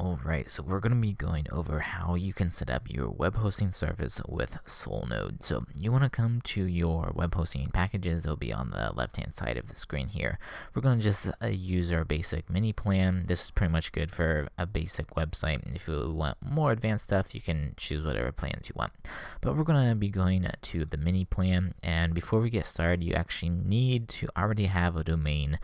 Alright, so we're going to be going over how you can set up your web hosting service with SoulNode. So you want to come to your web hosting packages. It'll be on the left hand side of the screen here. We're going to just use our basic mini plan. This is pretty much good for a basic website. If you want more advanced stuff, you can choose whatever plans you want. But we're going to be going to the mini plan, and before we get started, you actually need to already have a domain.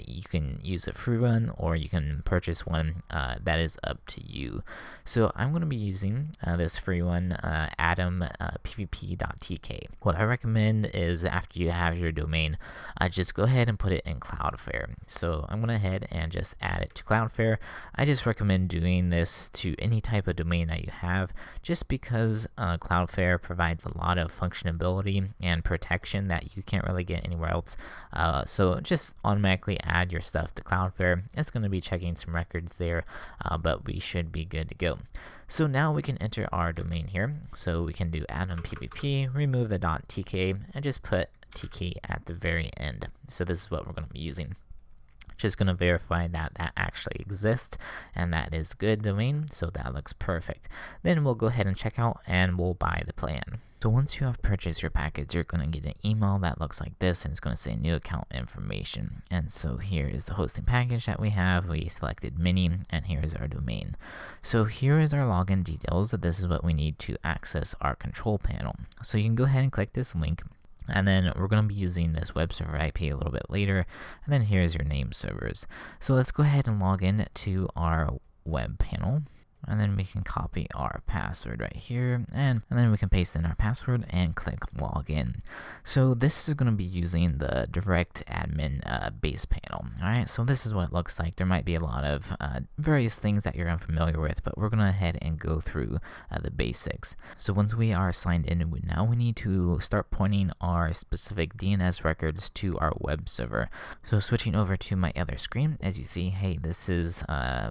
You can use a free one or you can purchase one. That is up to you. So I'm going to be using this free one, adampvp.tk. What I recommend is after you have your domain, just go ahead and put it in Cloudflare. So I'm going to head and just add it to Cloudflare. I just recommend doing this to any type of domain that you have, just because Cloudflare provides a lot of functionality and protection that you can't really get anywhere else. So just automatically add your stuff to Cloudflare. It's going to be checking some records there, but we should be good to go. So now we can enter our domain here. So we can do adampvp, remove the .tk, and just put tk at the very end. So this is what we're going to be using. Just going to verify that that actually exists and that is good domain, so that looks perfect. Then we'll go ahead and check out and we'll buy the plan. So once you have purchased your package, you're going to get an email that looks like this, and it's going to say new account information. And so here is the hosting package that we have. We selected mini, and here is our domain. So here is our login details. This is what we need to access our control panel. So you can go ahead and click this link. And then we're going to be using this web server IP a little bit later. And then here's your name servers. So let's go ahead and log in to our web panel. And then we can copy our password right here, and then we can paste in our password and click login. So this is going to be using the direct admin base panel. Alright, so this is what it looks like. There might be a lot of various things that you're unfamiliar with, but we're going to head and go through the basics. So once we are signed in, now we need to start pointing our specific DNS records to our web server. So switching over to my other screen, as you see, hey, this is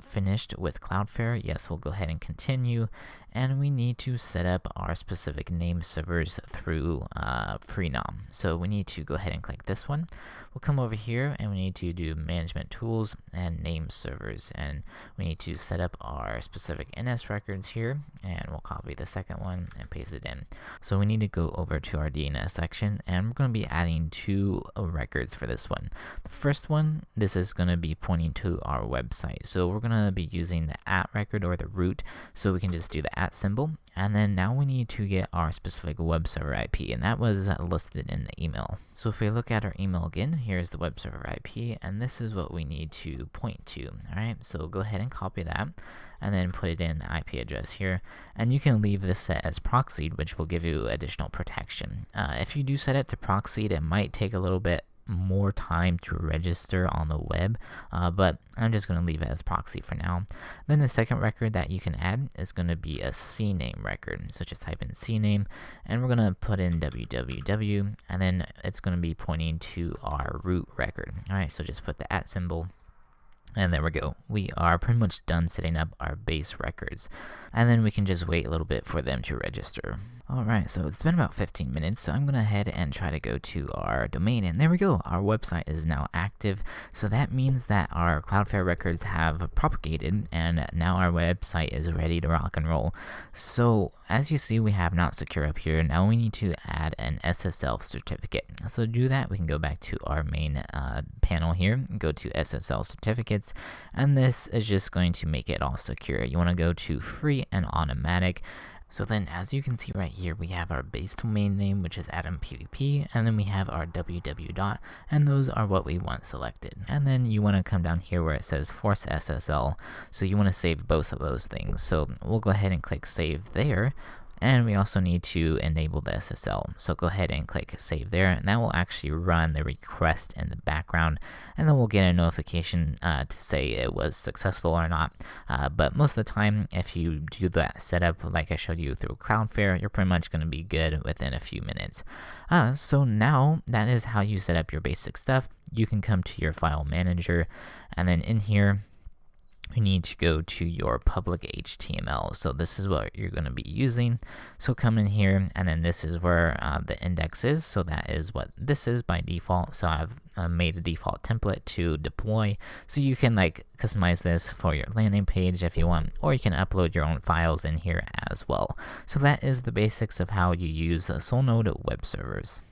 finished with Cloudflare. Yes, we'll go ahead and continue, and we need to set up our specific name servers through Freenom. So we need to go ahead and click this one. We'll come over here and we need to do management tools and name servers, and we need to set up our specific NS records here, and we'll copy the second one and paste it in. So we need to go over to our DNS section, and we're going to be adding two records for this one. The first one, this is going to be pointing to our website. So we're going to be using the @ record or the root, so we can just do the @ symbol. And then now we need to get our specific web server IP, and that was listed in the email. So if we look at our email again, here's the web server IP, and this is what we need to point to. Alright, so go ahead and copy that, and then put it in the IP address here. And you can leave this set as proxied, which will give you additional protection. If you do set it to proxied, it might take a little bit more time to register on the web, but I'm just going to leave it as proxy for now. Then the second record that you can add is going to be a CNAME record. So just type in CNAME, and we're going to put in www, and then it's going to be pointing to our root record. Alright, so just put the @ symbol. And there we go. We are pretty much done setting up our base records. And then we can just wait a little bit for them to register. Alright, so it's been about 15 minutes, so I'm going to head and try to go to our domain, and there we go. Our website is now active, so that means that our Cloudflare records have propagated, and now our website is ready to rock and roll. So as you see, we have not secure up here. Now we need to add an SSL certificate. So to do that, we can go back to our main panel here, go to SSL certificates, and this is just going to make it all secure. You want to go to free and automatic. So then, as you can see right here, we have our base domain name, which is adampvp, and then we have our www, and those are what we want selected. And then you want to come down here where it says force SSL, so you want to save both of those things. So we'll go ahead and click save there. And we also need to enable the SSL. So go ahead and click save there, and that will actually run the request in the background, and then we'll get a notification to say it was successful or not. But most of the time, if you do that setup like I showed you through Cloudflare, you're pretty much going to be good within a few minutes. So now that is how you set up your basic stuff. You can come to your file manager, and then in here, you need to go to your public HTML. So this is what you're going to be using. So come in here, and then this is where the index is. So that is what this is by default. So I've made a default template to deploy. So you can like customize this for your landing page if you want, or you can upload your own files in here as well. So that is the basics of how you use the SoulNode web servers.